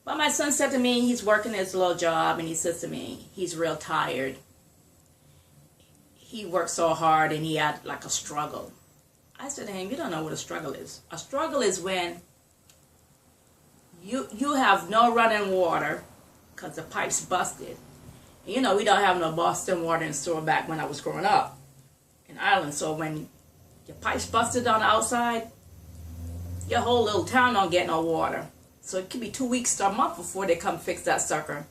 But my son said to me, he's working his little job, and he says to me, he's real tired. He worked so hard, and he had like a struggle. I said to him, you don't know what a struggle is. A struggle is when you have no running water because the pipe's busted. And you know, we don't have no Boston water in the store back when I was growing up in Ireland. So when your pipe's busted on the outside, your whole little town don't get no water. So it could be 2 weeks to a month before they come fix that sucker.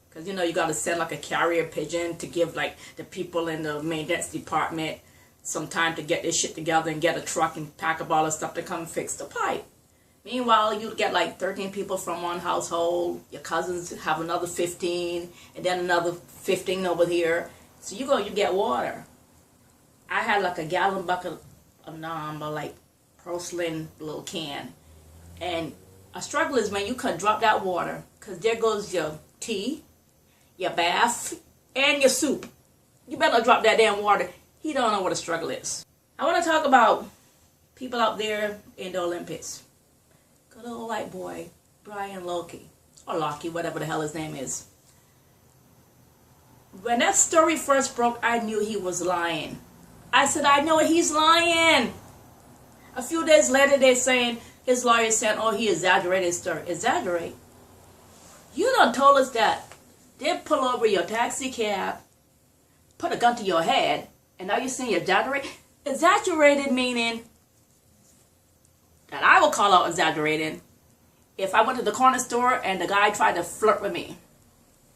Because, you know, you got to send like a carrier pigeon to give like the people in the maintenance department some time to get this shit together and get a truck and pack up all the stuff to come fix the pipe. Meanwhile, you get like 13 people from one household. Your cousins have another 15, and then another 15 over here. So you get water. I had like a gallon bucket of like porcelain little can. And a struggle is when you can drop that water, because there goes your tea, your bath, and your soup. You better drop that damn water. He don't know what a struggle is. I want to talk about people out there in the Olympics. Good old white boy, Brian Loki, or Loki, whatever the hell his name is. When that story first broke, I knew he was lying. I said, I know he's lying. A few days later, they're saying, his lawyer said, oh, he exaggerated his story. Exaggerate? You done told us that they pull over your taxi cab, put a gun to your head, and now you're saying exaggerate? Exaggerated meaning that I will call out exaggerating if I went to the corner store and the guy tried to flirt with me.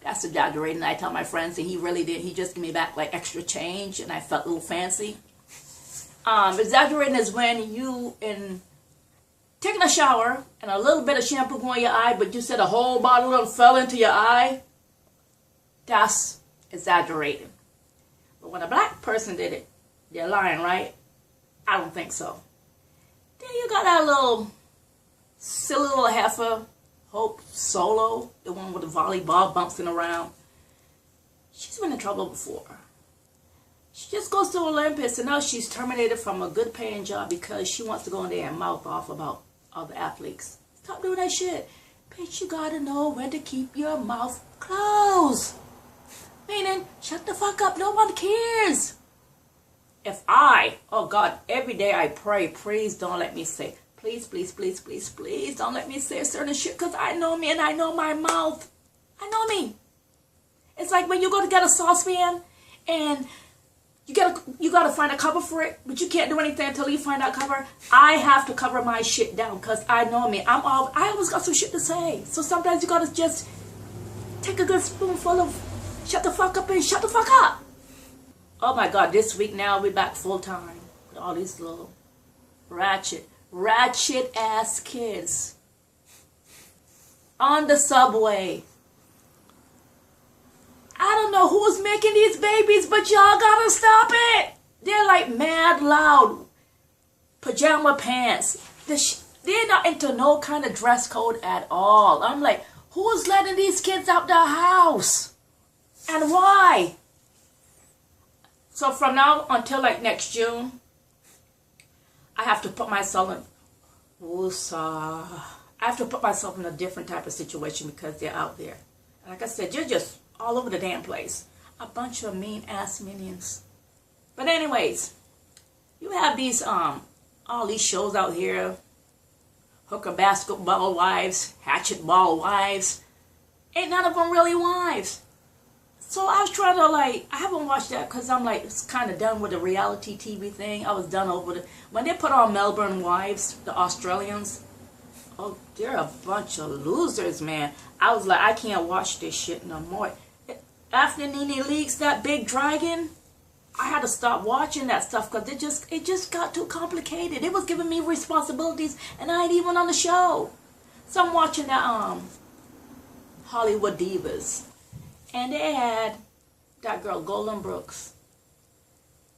That's exaggerating. I tell my friends, and he really did. He just gave me back like extra change, and I felt a little fancy. Exaggerating is when you taking a shower and a little bit of shampoo going in your eye, but you said a whole bottle of fell into your eye. That's exaggerating. But when a black person did it, they're lying, right? I don't think so. Then you got that little silly little heifer, Hope Solo, the one with the volleyball bouncing around. She's been in trouble before. She just goes to the Olympics, and now she's terminated from a good paying job because she wants to go in there and mouth off about other athletes. Stop doing that shit. Bitch, you gotta know when to keep your mouth closed. Meaning, shut the fuck up, no one cares. Oh God, every day I pray, please don't let me say, please don't let me say a certain shit, because I know me and I know my mouth. I know me. It's like when you go to get a saucepan and you gotta find a cover for it, but you can't do anything until you find that cover. I have to cover my shit down because I know me. I always got some shit to say. So sometimes you gotta just take a good spoonful of shut the fuck up and shut the fuck up. Oh my God, this week now we're back full time with all these little ratchet ass kids on the subway. I don't know who's making these babies, but y'all gotta stop it. They're like mad loud. Pajama pants. They're not into no kind of dress code at all. I'm like, who's letting these kids out the house? And why? So from now until like next June, I have to put myself in a different type of situation because they're out there. And like I said, you're just all over the damn place. A bunch of mean ass minions. But anyways, you have these all these shows out here. Hooker basketball wives, hatchet ball wives. Ain't none of them really wives. So I was trying to I haven't watched that because I'm it's kind of done with the reality TV thing. I was done over when they put on Melbourne Wives, the Australians. Oh, they're a bunch of losers, man. I was like, I can't watch this shit no more. After Nene Leakes, that big dragon, I had to stop watching that stuff because it just got too complicated. It was giving me responsibilities, and I ain't even on the show. So I'm watching that Hollywood Divas. And they had that girl, Golden Brooks.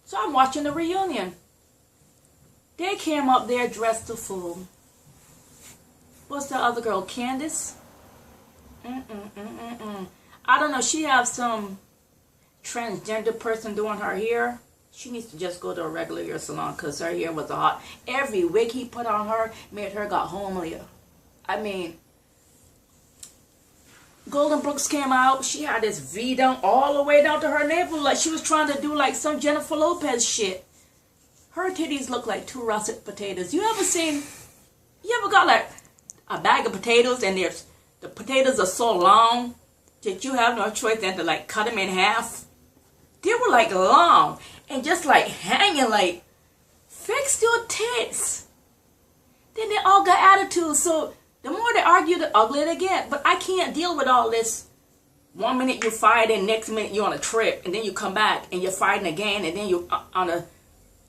So I'm watching the reunion. They came up there dressed to fool. What's the other girl, Candace? I don't know. She have some transgender person doing her hair. She needs to just go to a regular hair salon because her hair was hot. Every wig he put on her made her got homelier. I mean, Golden Brooks came out. She had this V down all the way down to her navel, like she was trying to do like some Jennifer Lopez shit. Her titties look like 2 russet potatoes. You ever got like a bag of potatoes and the potatoes are so long that you have no choice than to like cut them in half? They were like long and just like hanging, like, fix your tits. Then they all got attitude, so the more they argue, the uglier they get. But I can't deal with all this. 1 minute you're fighting, next minute you're on a trip, and then you come back and you're fighting again, and then you're on a,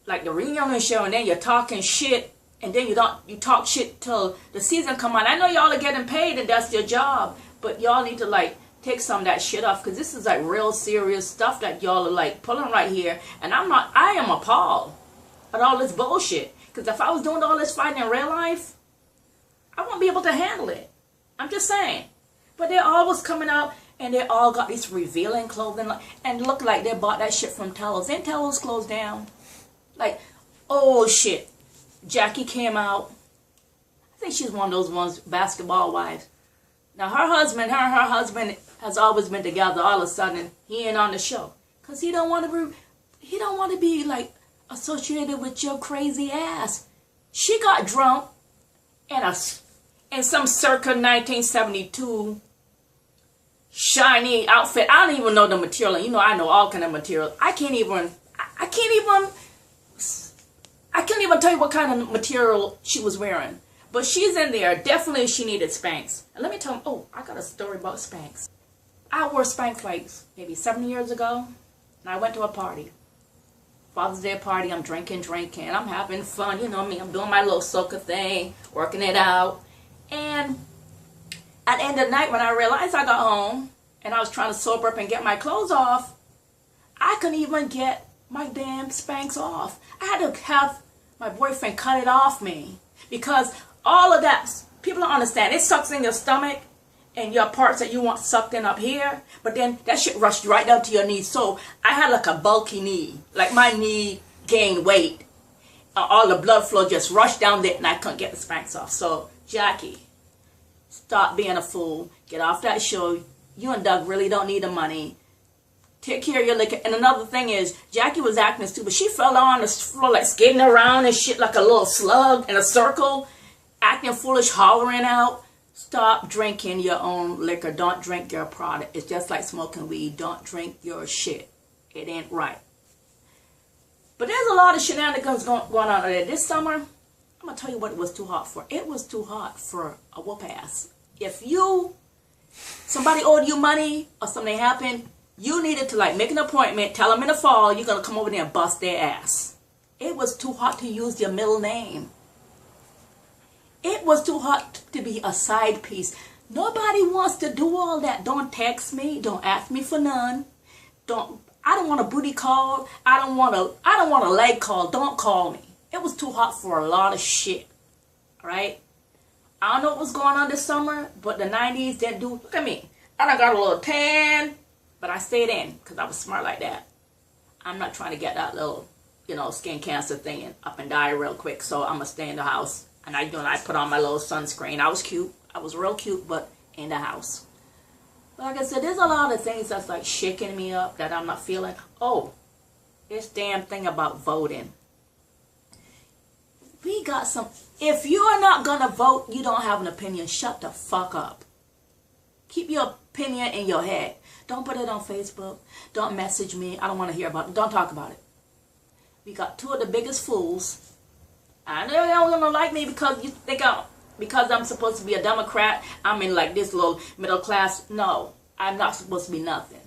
like the reunion show, and then you're talking shit, and then you talk shit till the season come on. I know y'all are getting paid and that's your job, but y'all need to like take some of that shit off, because this is like real serious stuff that y'all are like pulling right here, and I am appalled at all this bullshit, because if I was doing all this fighting in real life, I won't be able to handle it. I'm just saying. But they're always coming out and they all got these revealing clothing and look like they bought that shit from Tello's. Ain't Tello's closed down? Like, oh shit. Jackie came out. I think she's one of those ones, basketball wives. Now her husband has always been together. All of a sudden, he ain't on the show. Because he don't want to be like associated with your crazy ass. She got drunk in some circa 1972 shiny outfit. I don't even know the material. You know, I know all kind of material. I can't even tell you what kind of material she was wearing. But she's in there. Definitely she needed Spanx. And let me tell you, oh, I got a story about Spanx. I wore Spanx like maybe 7 years ago. And I went to a party. Father's Day party. I'm drinking. I'm having fun. You know me. I'm doing my little soca thing. Working it out. And at the end of the night, when I realized I got home and I was trying to sober up and get my clothes off, I couldn't even get my damn Spanx off. I had to have my boyfriend cut it off me, because all of that, people don't understand. It sucks in your stomach and your parts that you want sucked in up here, but then that shit rushed right down to your knees. So I had like a bulky knee, like my knee gained weight. All the blood flow just rushed down there and I couldn't get the Spanx off. So Jackie, stop being a fool. Get off that show. You and Doug really don't need the money. Take care of your liquor. And another thing is, Jackie was acting stupid. She fell on the floor like skating around and shit like a little slug in a circle, acting foolish, hollering out. Stop drinking your own liquor. Don't drink your product. It's just like smoking weed. Don't drink your shit. It ain't right. But there's a lot of shenanigans going on there. This summer, I'm going to tell you what it was too hot for. It was too hot for a whoop ass. If somebody owed you money or something happened, you needed to like make an appointment, tell them in the fall you're going to come over there and bust their ass. It was too hot to use your middle name. It was too hot to be a side piece. Nobody wants to do all that. Don't text me. Don't ask me for none. I don't want a booty call. I don't want a leg call. Don't call me. It was too hot for a lot of shit. Alright? I don't know what was going on this summer, but the 90s didn't do. Look at me. I done got a little tan, but I stayed in because I was smart like that. I'm not trying to get that little, skin cancer thing and up and die real quick, so I'm going to stay in the house. And I put on my little sunscreen. I was cute. I was real cute, but in the house. But like I said, there's a lot of things that's like shaking me up that I'm not feeling. Oh, this damn thing about voting. We got some. If you are not going to vote, you don't have an opinion. Shut the fuck up. Keep your opinion in your head. Don't put it on Facebook. Don't message me. I don't want to hear about it. Don't talk about it. We got two of the biggest fools. I know y'all don't like me because you think because I'm supposed to be a Democrat, I'm in like this little middle class. No, I'm not supposed to be nothing.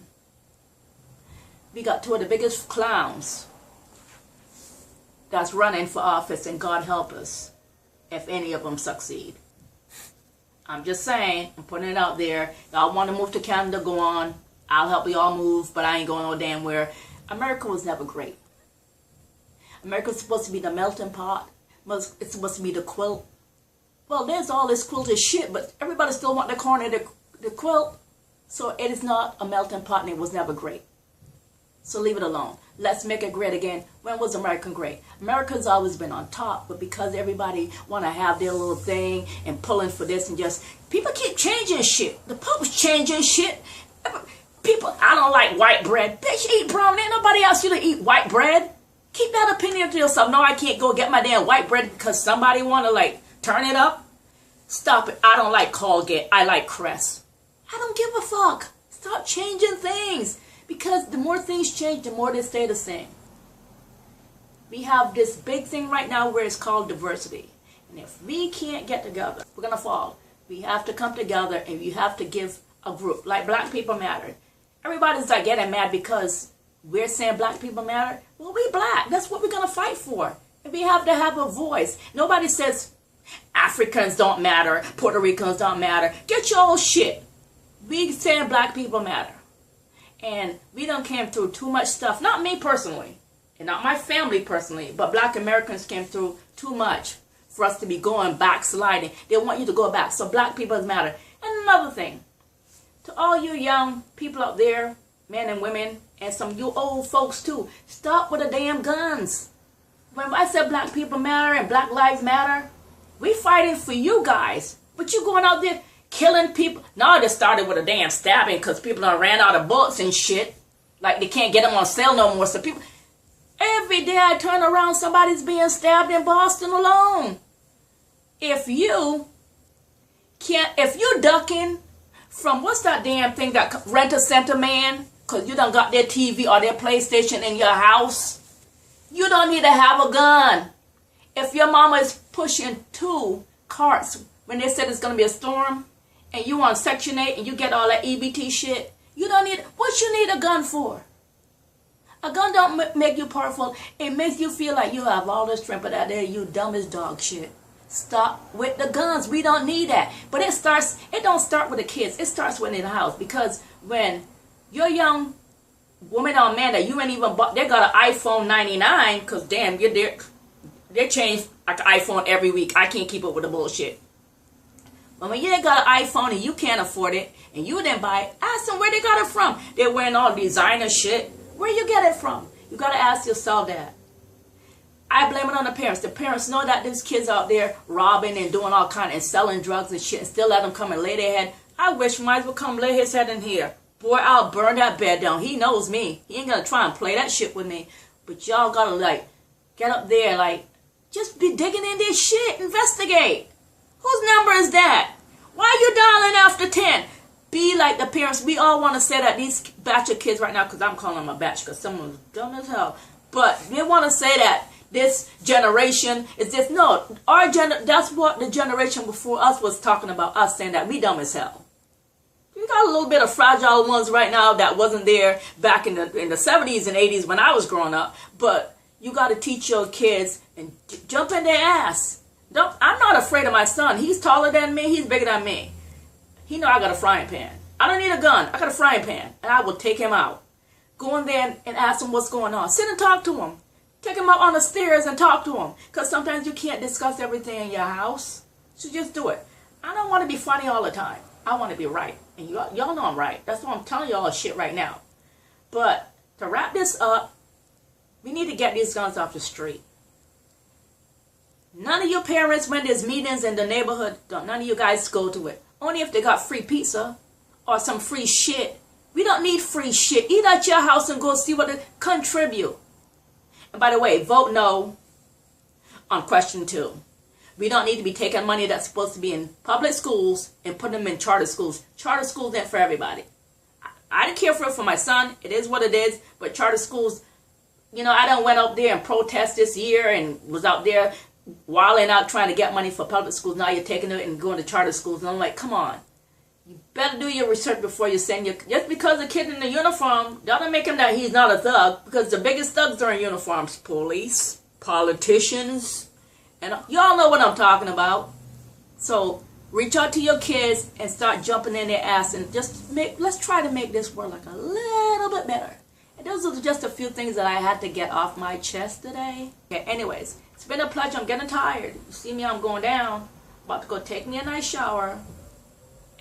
We got two of the biggest clowns that's running for office, and God help us if any of them succeed. I'm just saying, I'm putting it out there. Y'all want to move to Canada, go on. I'll help y'all move, but I ain't going no damn where. America was never great. America's supposed to be the melting pot. It's supposed to be the quilt. Well, there's all this quilted shit, but everybody still want the corner of the quilt. So it is not a melting pot, and it was never great. So leave it alone. Let's make it great again. When was America great? America's always been on top, but because everybody want to have their little thing and pulling for this and just, people keep changing shit. The Pope's changing shit. People, I don't like white bread. Bitch, eat brown. Ain't nobody else you to eat white bread. Keep that opinion to yourself. No, I can't go get my damn white bread because somebody want to like turn it up. Stop it. I don't like Colgate. I like Crest. I don't give a fuck. Stop changing things. Because the more things change, the more they stay the same. We have this big thing right now where it's called diversity. And if we can't get together, we're going to fall. We have to come together and you have to give a group. Like Black People Matter. Everybody's like getting mad because we're saying Black people matter. Well, we black. That's what we're going to fight for. And we have to have a voice. Nobody says Africans don't matter. Puerto Ricans don't matter. Get your old shit. We saying Black people matter. And we done came through too much stuff. Not me personally. And not my family personally. But Black Americans came through too much for us to be going backsliding. They want you to go back. So Black people matter. And another thing. To all you young people out there, men and women, and some of you old folks too, stop with the damn guns. When I said Black people matter and Black lives matter, we fighting for you guys. But you going out there killing people. No, it just started with a damn stabbing because people done ran out of bullets and shit. Like they can't get them on sale no more. So people, every day I turn around, somebody's being stabbed in Boston alone. If you ducking from, what's that damn thing, that Rent-A-Center man, because you done got their TV or their PlayStation in your house, you don't need to have a gun. If your mama is pushing 2 carts when they said it's going to be a storm, and you on Section 8 and you get all that EBT shit, you don't need, what you need a gun for? A gun don't make you powerful. It makes you feel like you have all the strength, but out there you dumb as dog shit. Stop with the guns. We don't need that. But it don't start with the kids. It starts with in the house. Because when your young woman or man that you ain't even bought, they got an iPhone 99, because damn, they change like an iPhone every week. I can't keep up with the bullshit. But when you ain't got an iPhone and you can't afford it, and you didn't buy it, ask them where they got it from. They're wearing all designer shit. Where you get it from? You got to ask yourself that. I blame it on the parents. The parents know that there's kids out there robbing and doing all kind and selling drugs and shit and still let them come and lay their head. I wish might as well come lay his head in here. Boy, I'll burn that bed down. He knows me. He ain't going to try and play that shit with me. But y'all got to like get up there and like just be digging in this shit. Investigate. Whose number is that? Why you dialing after 10? Be like the parents. We all want to say that these batch of kids right now, because I'm calling them a batch because someone's dumb as hell. But they want to say that this generation is this. No, that's what the generation before us was talking about, us saying that we dumb as hell. We got a little bit of fragile ones right now that wasn't there back in the 70s and 80s when I was growing up. But you got to teach your kids and jump in their ass. I'm not afraid of my son. He's taller than me. He's bigger than me. He know I got a frying pan. I don't need a gun. I got a frying pan. And I will take him out. Go in there and ask him what's going on. Sit and talk to him. Take him out on the stairs and talk to him. Because sometimes you can't discuss everything in your house. So just do it. I don't want to be funny all the time. I want to be right. And y'all know I'm right. That's why I'm telling y'all shit right now. But to wrap this up, we need to get these guns off the street. None of your parents, when there's meetings in the neighborhood, none of you guys go to it. Only if they got free pizza or some free shit. We don't need free shit. Eat at your house and go see what it contribute. And by the way, vote no on question 2. We don't need to be taking money that's supposed to be in public schools and putting them in charter schools. Charter schools ain't for everybody. I didn't care for it for my son. It is what it is. But charter schools, you know, I done went up there and protest this year and was out there wilding out trying to get money for public schools. Now you're taking it and going to charter schools. And I'm like, come on. You better do your research before you send your... Just because a kid in a uniform doesn't make him that he's not a thug. Because the biggest thugs are in uniforms. Police, politicians, and y'all know what I'm talking about. So reach out to your kids and start jumping in their ass and just let's try to make this world like a little bit better. And those are just a few things that I had to get off my chest today. Okay, anyways, it's been a pleasure. I'm getting tired. You see me, I'm going down. About to go take me a nice shower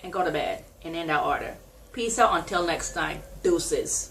and go to bed. And in that order. Peace out until next time. Deuces.